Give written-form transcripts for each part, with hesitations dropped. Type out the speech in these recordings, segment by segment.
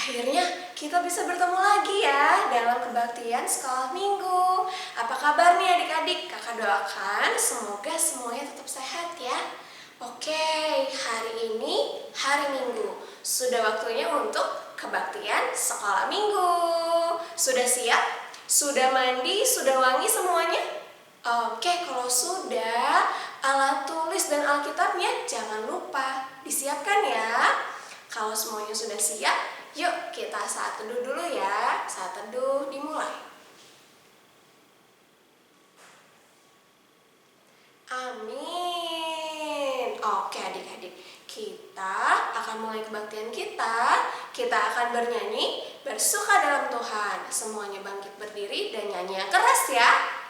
Akhirnya kita bisa bertemu lagi ya dalam kebaktian sekolah minggu. Apa kabar nih adik-adik? Kakak doakan semoga semuanya tetap sehat ya. Oke, hari ini hari Minggu. Sudah waktunya untuk kebaktian sekolah minggu. Sudah siap? Sudah mandi? Sudah wangi semuanya? Oke, kalau sudah, alat tulis dan Alkitabnya jangan lupa disiapkan ya. Kalau semuanya sudah siap, yuk kita saat teduh dulu ya. Saat teduh dimulai. Amin. Oke adik-adik, kita akan mulai kebaktian kita. Kita akan bernyanyi bersuka dalam Tuhan. Semuanya bangkit berdiri dan nyanyi yang keras ya.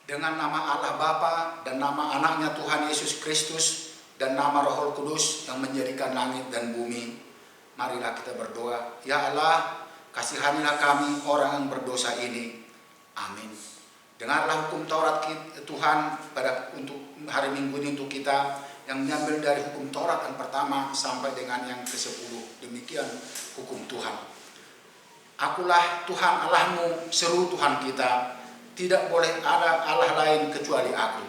Dengan nama Allah Bapa dan nama anaknya Tuhan Yesus Kristus dan nama Roh Kudus yang menjadikan langit dan bumi, marilah kita berdoa. Ya Allah, kasihanilah kami orang yang berdosa ini. Amin. Dengarlah hukum Taurat Tuhan untuk hari Minggu ini untuk kita, yang diambil dari hukum Taurat yang pertama sampai dengan yang ke-10. Demikian hukum Tuhan. Akulah Tuhan Allahmu, seru Tuhan kita. Tidak boleh ada Allah lain kecuali aku.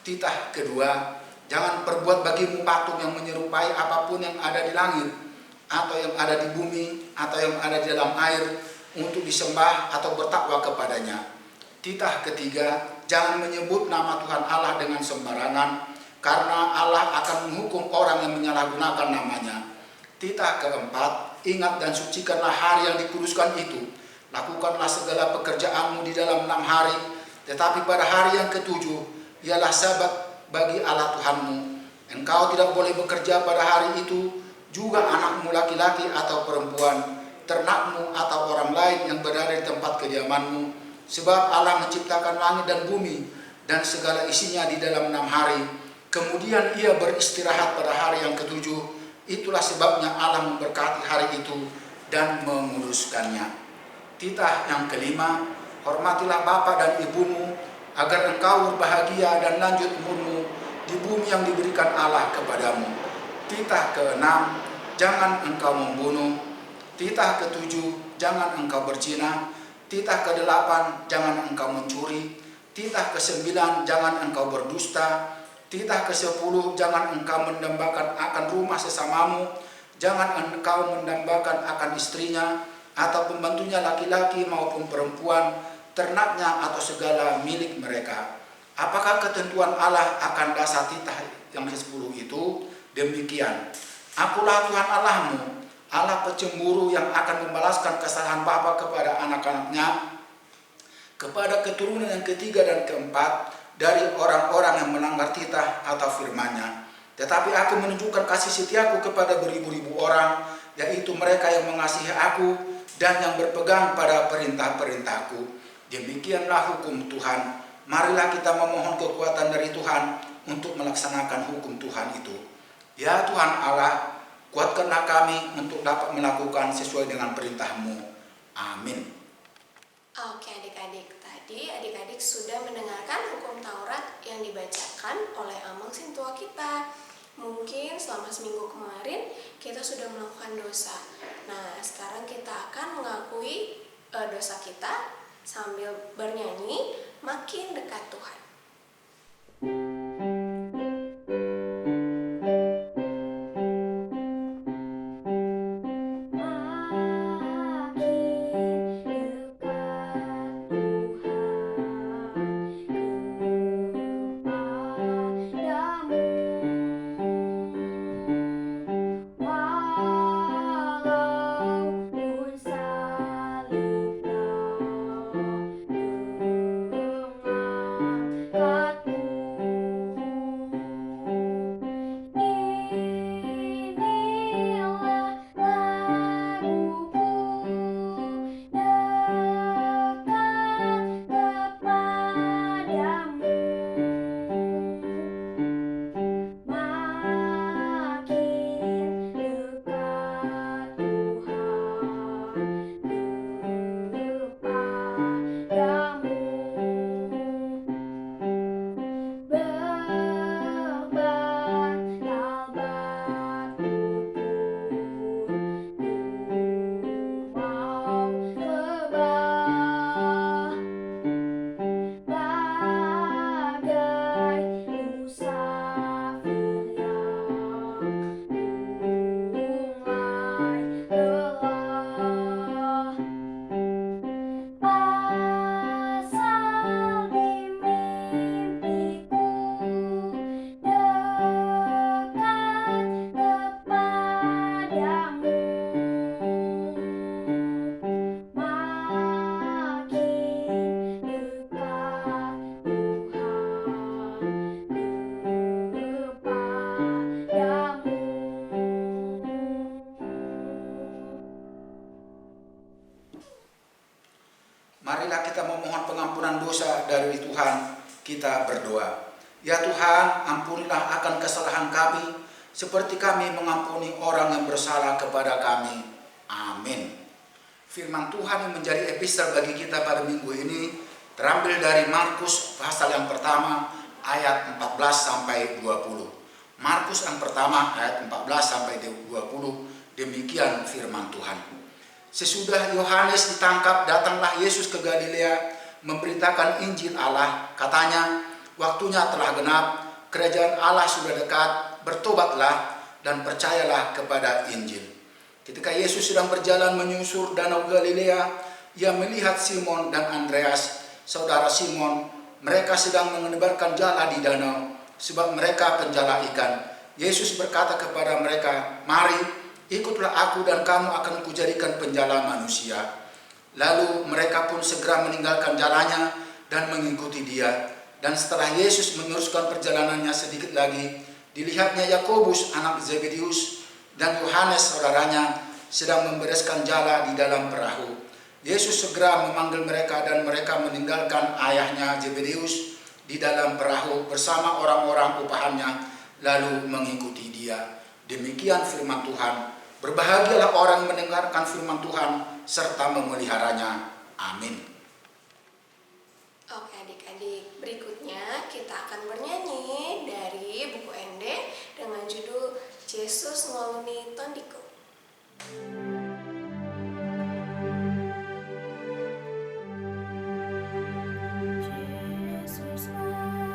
Titah kedua, jangan perbuat bagimu patung yang menyerupai apapun yang ada di langit, atau yang ada di bumi, atau yang ada di dalam air, untuk disembah atau bertakwa kepadanya. Titah ketiga, jangan menyebut nama Tuhan Allah dengan sembarangan, karena Allah akan menghukum orang yang menyalahgunakan namanya. Titah keempat, ingat dan sucikanlah hari yang dikuduskan itu. Lakukanlah segala pekerjaanmu di dalam 6 hari, tetapi pada hari yang ke-7 ialah sabat bagi Allah Tuhanmu. Engkau tidak boleh bekerja pada hari itu, juga anakmu laki-laki atau perempuan, ternakmu atau orang lain yang berada di tempat kediamanmu. Sebab Allah menciptakan langit dan bumi dan segala isinya di dalam 6 hari. Kemudian ia beristirahat pada hari yang ke-7. Itulah sebabnya Allah memberkati hari itu dan menguduskannya. Titah yang kelima, hormatilah bapa dan ibumu, agar engkau berbahagia dan lanjut umurmu di bumi yang diberikan Allah kepadamu. Titah keenam, jangan engkau membunuh. Titah ketujuh, jangan engkau berzina. Titah kedelapan, jangan engkau mencuri. Titah kesembilan, jangan engkau berdusta. Titah ke-10, jangan engkau mendambakan akan rumah sesamamu, jangan engkau mendambakan akan istrinya, atau pembantunya laki-laki maupun perempuan, ternaknya atau segala milik mereka. Apakah ketentuan Allah akan dasar titah yang ke-10 itu? Demikian, Akulah Tuhan Allahmu, Allah pecemburu yang akan membalaskan kesalahan bapa kepada anak-anaknya, kepada keturunan yang ketiga dan keempat dari orang-orang yang melanggar titah atau firman-Nya. Tetapi aku menunjukkan kasih setiaku kepada beribu-ribu orang, yaitu mereka yang mengasihi aku dan yang berpegang pada perintah-perintahku. Demikianlah hukum Tuhan. Marilah kita memohon kekuatan dari Tuhan untuk melaksanakan hukum Tuhan itu. Ya Tuhan Allah, kuatkanlah kami untuk dapat melakukan sesuai dengan perintah-Mu. Amin. Oke adik-adik, tadi adik-adik sudah mendengarkan hukum Taurat yang dibacakan oleh Amang Sintua kita. Mungkin selama seminggu kemarin kita sudah melakukan dosa. Nah, sekarang kita akan mengakui dosa kita sambil bernyanyi Makin Dekat Tuhan. Marilah kita memohon pengampunan dosa dari Tuhan. Kita berdoa. Ya Tuhan, ampunilah akan kesalahan kami, seperti kami mengampuni orang yang bersalah kepada kami. Amin. Firman Tuhan yang menjadi episode bagi kita pada minggu ini terambil dari Markus pasal yang pertama ayat 14 sampai 20. Markus yang pertama ayat 14 sampai 20, demikian firman Tuhan. Sesudah Yohanes ditangkap, datanglah Yesus ke Galilea memberitakan Injil Allah. Katanya, waktunya telah genap, kerajaan Allah sudah dekat, bertobatlah dan percayalah kepada Injil. Ketika Yesus sedang berjalan menyusur danau Galilea, ia melihat Simon dan Andreas, saudara Simon. Mereka sedang menebarkan jala di danau, sebab mereka penjala ikan. Yesus berkata kepada mereka, "Mari, ikutlah aku dan kamu akan kujadikan penjala manusia." Lalu mereka pun segera meninggalkan jalannya dan mengikuti dia. Dan setelah Yesus meneruskan perjalanannya sedikit lagi, dilihatnya Yakobus anak Zebedeus dan Yohanes saudaranya sedang membereskan jala di dalam perahu. Yesus segera memanggil mereka dan mereka meninggalkan ayahnya Zebedeus di dalam perahu bersama orang-orang upahannya lalu mengikuti dia. Demikian firman Tuhan. Berbahagialah orang yang mendengarkan firman Tuhan serta memeliharanya. Amin. Oke adik-adik, berikutnya kita akan bernyanyi dari buku Ende dengan judul Yesus Ngoloni Tondiko. Yesus ngoloni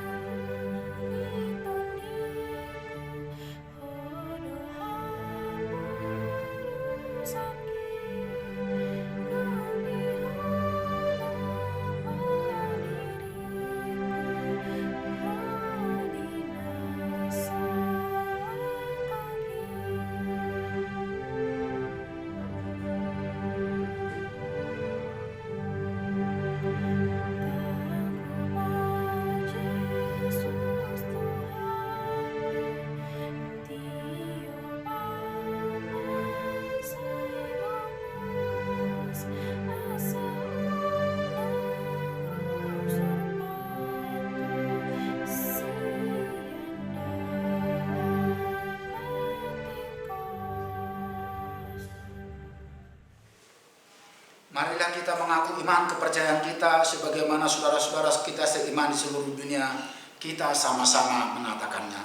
Marilah kita mengaku iman kepercayaan kita sebagaimana saudara-saudara kita seiman di seluruh dunia. Kita sama-sama mengatakannya.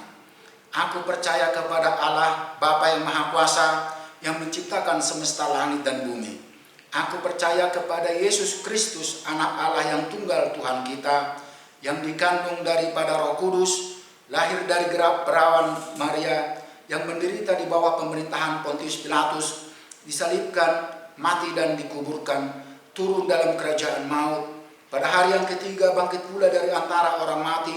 Aku percaya kepada Allah, Bapa yang Maha Kuasa, yang menciptakan semesta langit dan bumi. Aku percaya kepada Yesus Kristus, Anak Allah yang tunggal Tuhan kita, yang dikandung daripada Roh Kudus, lahir dari perawan Maria, yang menderita di bawah pemerintahan Pontius Pilatus, disalibkan, mati dan dikuburkan, turun dalam kerajaan maut, pada hari yang ketiga bangkit pula dari antara orang mati,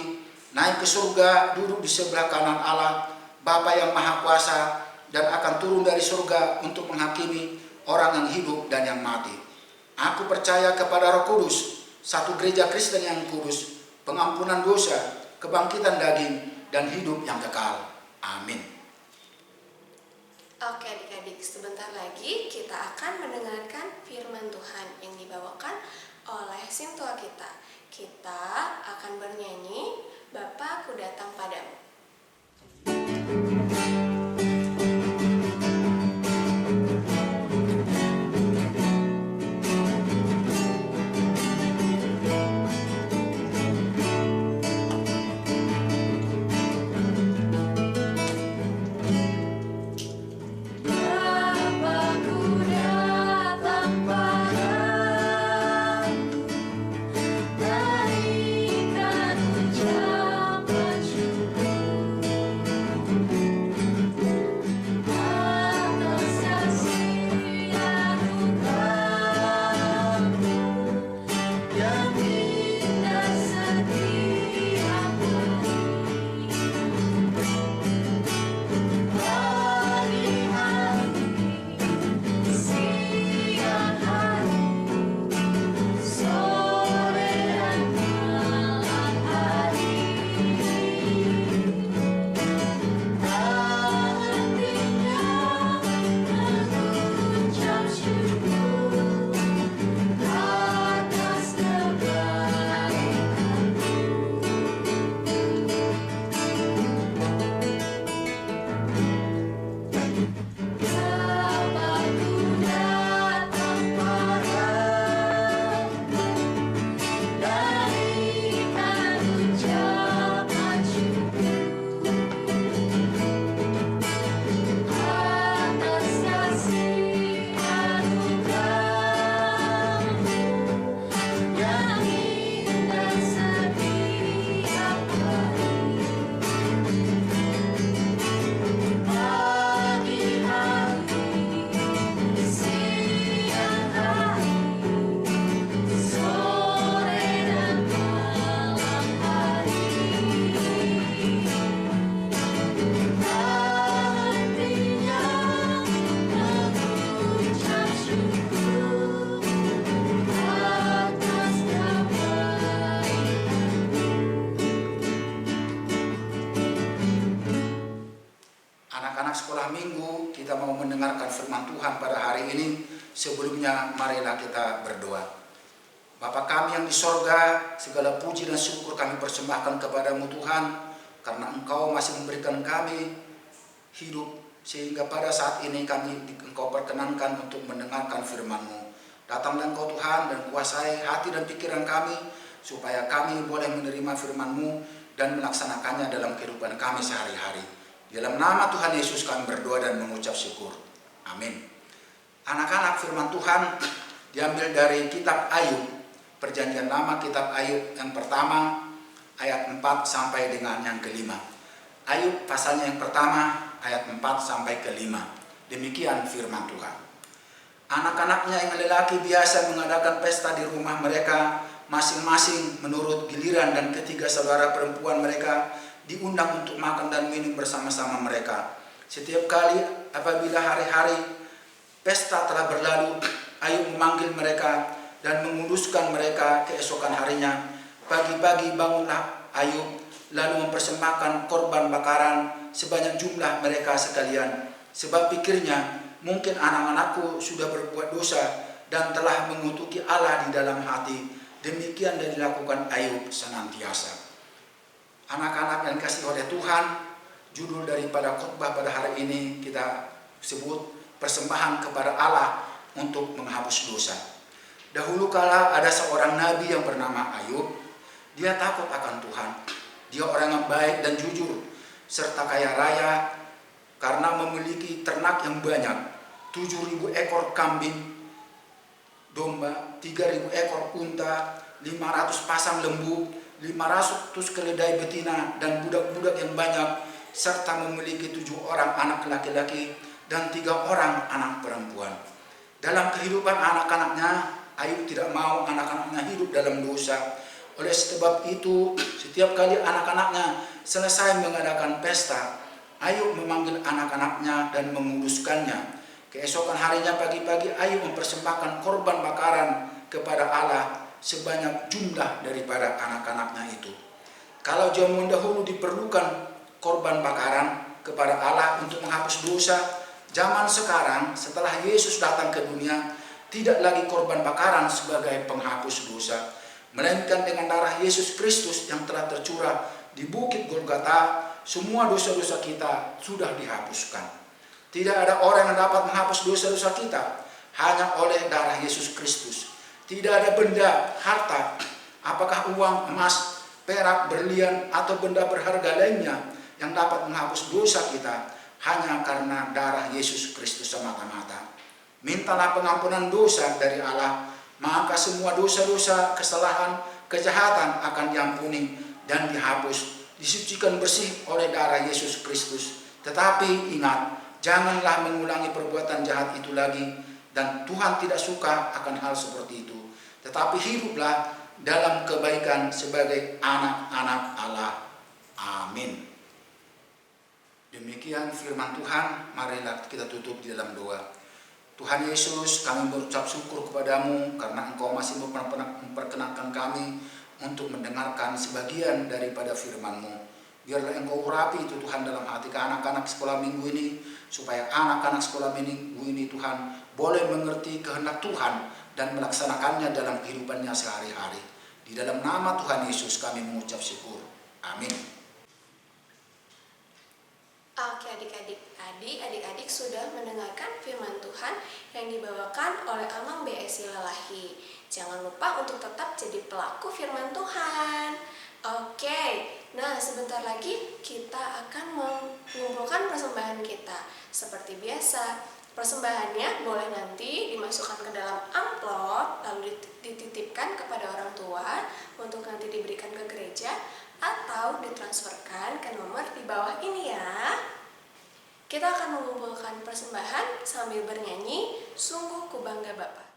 naik ke surga, duduk di sebelah kanan Allah, Bapa yang Maha Kuasa, dan akan turun dari surga untuk menghakimi orang yang hidup dan yang mati. Aku percaya kepada Roh Kudus, satu gereja Kristen yang kudus, pengampunan dosa, kebangkitan daging, dan hidup yang kekal. Amin. Oke adik-adik, sebentar lagi kita akan mendengarkan firman Tuhan yang dibawakan oleh sintua kita. Kita akan bernyanyi, Bapa Ku Datang Padamu. Anak-anak sekolah minggu, kita mau mendengarkan firman Tuhan pada hari ini. Sebelumnya marilah kita berdoa. Bapa kami yang di sorga, segala puji dan syukur kami persembahkan kepadamu Tuhan, karena Engkau masih memberikan kami hidup, sehingga pada saat ini Engkau perkenankan untuk mendengarkan firman-Mu. Datanglah Engkau Tuhan dan kuasai hati dan pikiran kami, supaya kami boleh menerima firman-Mu dan melaksanakannya dalam kehidupan kami sehari-hari. Dalam nama Tuhan Yesus kami berdoa dan mengucap syukur. Amin. Anak-anak, firman Tuhan diambil dari kitab Ayub, Perjanjian Lama kitab Ayub yang pertama ayat 4 sampai dengan yang kelima. Ayub pasalnya yang pertama ayat 4 sampai kelima. Demikian firman Tuhan. Anak-anaknya yang lelaki biasa mengadakan pesta di rumah mereka masing-masing menurut giliran, dan ketiga saudara perempuan mereka diundang untuk makan dan minum bersama-sama mereka. Setiap kali apabila hari-hari pesta telah berlalu, Ayub memanggil mereka dan menguduskan mereka keesokan harinya. Pagi-pagi bangunlah Ayub, lalu mempersembahkan korban bakaran sebanyak jumlah mereka sekalian. Sebab pikirnya, mungkin anak-anakku sudah berbuat dosa dan telah mengutuki Allah di dalam hati. Demikian yang dilakukan Ayub senantiasa. Anak-anak yang dikasihi oleh Tuhan, judul daripada khotbah pada hari ini kita sebut persembahan kepada Allah untuk menghapus dosa. Dahulu kala ada seorang nabi yang bernama Ayub. Dia takut akan Tuhan. Dia orang yang baik dan jujur, serta kaya raya karena memiliki ternak yang banyak. 7.000 ekor kambing domba, 3.000 ekor unta, 500 pasang lembu, 500 keledai betina, dan budak-budak yang banyak, serta memiliki 7 orang anak laki-laki dan 3 orang anak perempuan. Dalam kehidupan anak-anaknya, Ayub tidak mau anak-anaknya hidup dalam dosa. Oleh sebab itu, setiap kali anak-anaknya selesai mengadakan pesta, Ayub memanggil anak-anaknya dan menguduskannya. Keesokan harinya pagi-pagi Ayub mempersembahkan korban bakaran kepada Allah sebanyak jumlah daripada anak-anaknya itu. Kalau zaman dahulu diperlukan korban bakaran kepada Allah untuk menghapus dosa, zaman sekarang setelah Yesus datang ke dunia, tidak lagi korban bakaran sebagai penghapus dosa, melainkan dengan darah Yesus Kristus yang telah tercurah di bukit Golgota, semua dosa-dosa kita sudah dihapuskan. Tidak ada orang yang dapat menghapus dosa-dosa kita, hanya oleh darah Yesus Kristus. Tidak ada benda, harta, apakah uang, emas, perak, berlian, atau benda berharga lainnya yang dapat menghapus dosa kita, hanya karena darah Yesus Kristus semata-mata. Mintalah pengampunan dosa dari Allah, maka semua dosa-dosa, kesalahan, kejahatan akan diampuni dan dihapus, disucikan bersih oleh darah Yesus Kristus. Tetapi ingat, janganlah mengulangi perbuatan jahat itu lagi, dan Tuhan tidak suka akan hal seperti itu. Tetapi hiduplah dalam kebaikan sebagai anak-anak Allah. Amin. Demikian firman Tuhan, marilah kita tutup di dalam doa. Tuhan Yesus, kami berucap syukur kepadamu karena Engkau masih memperkenankan kami untuk mendengarkan sebagian daripada firman-Mu. Biarlah Engkau urapi itu Tuhan dalam hati anak-anak sekolah minggu ini, supaya anak-anak sekolah minggu ini Tuhan boleh mengerti kehendak Tuhan dan melaksanakannya dalam kehidupannya sehari-hari. Di dalam nama Tuhan Yesus kami mengucap syukur. Amin. Oke adik-adik sudah mendengarkan firman Tuhan yang dibawakan oleh Amang BSI Lelahi. Jangan lupa untuk tetap jadi pelaku firman Tuhan. Oke, nah sebentar lagi kita akan mengumpulkan persembahan kita. Seperti biasa, persembahannya boleh nanti dimasukkan ke dalam amplop, lalu dititipkan kepada orang tua untuk nanti diberikan ke gereja, atau ditransferkan ke nomor di bawah ini ya. Kita akan mengumpulkan persembahan sambil bernyanyi Sungguh Ku Bangga Bapa.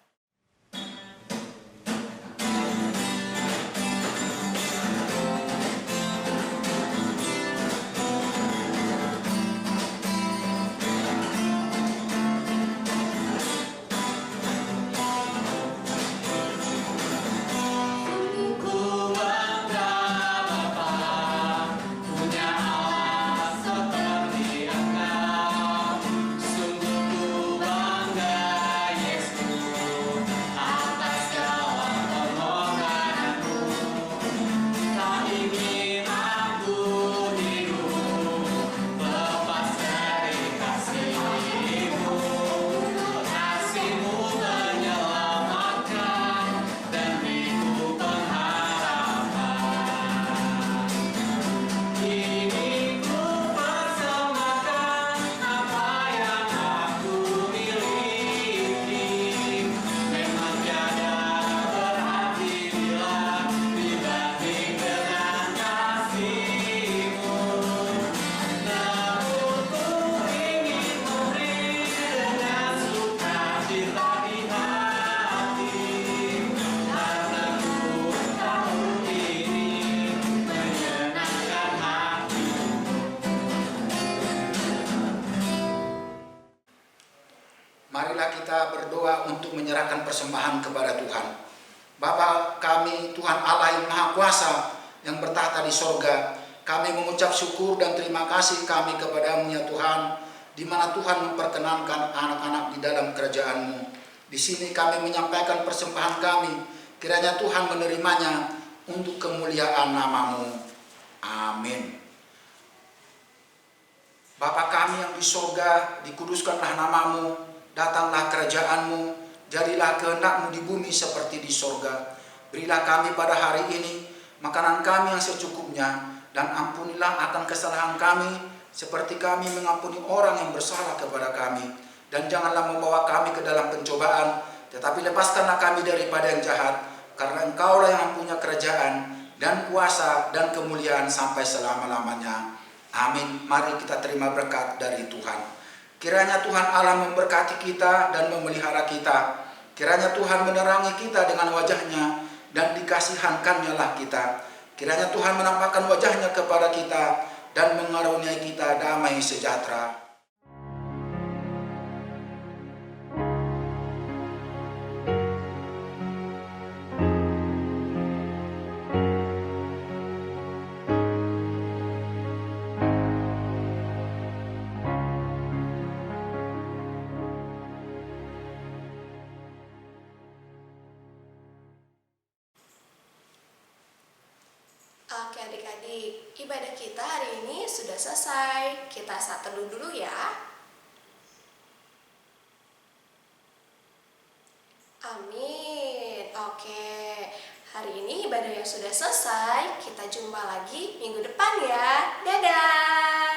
Marilah kita berdoa untuk menyerahkan persembahan kepada Tuhan. Bapa kami, Tuhan Allah yang Maha Kuasa, yang bertahta di sorga, kami mengucap syukur dan terima kasih kami kepadamu ya Tuhan, di mana Tuhan memperkenankan anak-anak di dalam kerajaan-Mu. Di sini kami menyampaikan persembahan kami, kiranya Tuhan menerimanya untuk kemuliaan nama-Mu. Amin. Bapa kami yang di sorga, dikuduskanlah nama-Mu, datanglah kerajaan-Mu, Jadilah kehendak-Mu di bumi seperti di sorga. Berilah kami pada hari ini makanan kami yang secukupnya, dan ampunilah akan kesalahan kami seperti kami mengampuni orang yang bersalah kepada kami. Dan janganlah membawa kami ke dalam pencobaan, tetapi lepaskanlah kami daripada yang jahat, karena Engkaulah yang mempunyai kerajaan dan kuasa dan kemuliaan sampai selama-lamanya. Amin. Mari kita terima berkat dari Tuhan. Kiranya Tuhan Allah memberkati kita dan memelihara kita. Kiranya Tuhan menerangi kita dengan wajah-Nya dan dikasihankan-Nya kita. Kiranya Tuhan menampakkan wajah-Nya kepada kita dan mengaruniai kita damai sejahtera. Oke adik-adik, ibadah kita hari ini sudah selesai. Kita saat teduh dulu ya. Amin. Oke, hari ini ibadah yang sudah selesai. Kita jumpa lagi minggu depan ya. Dadah.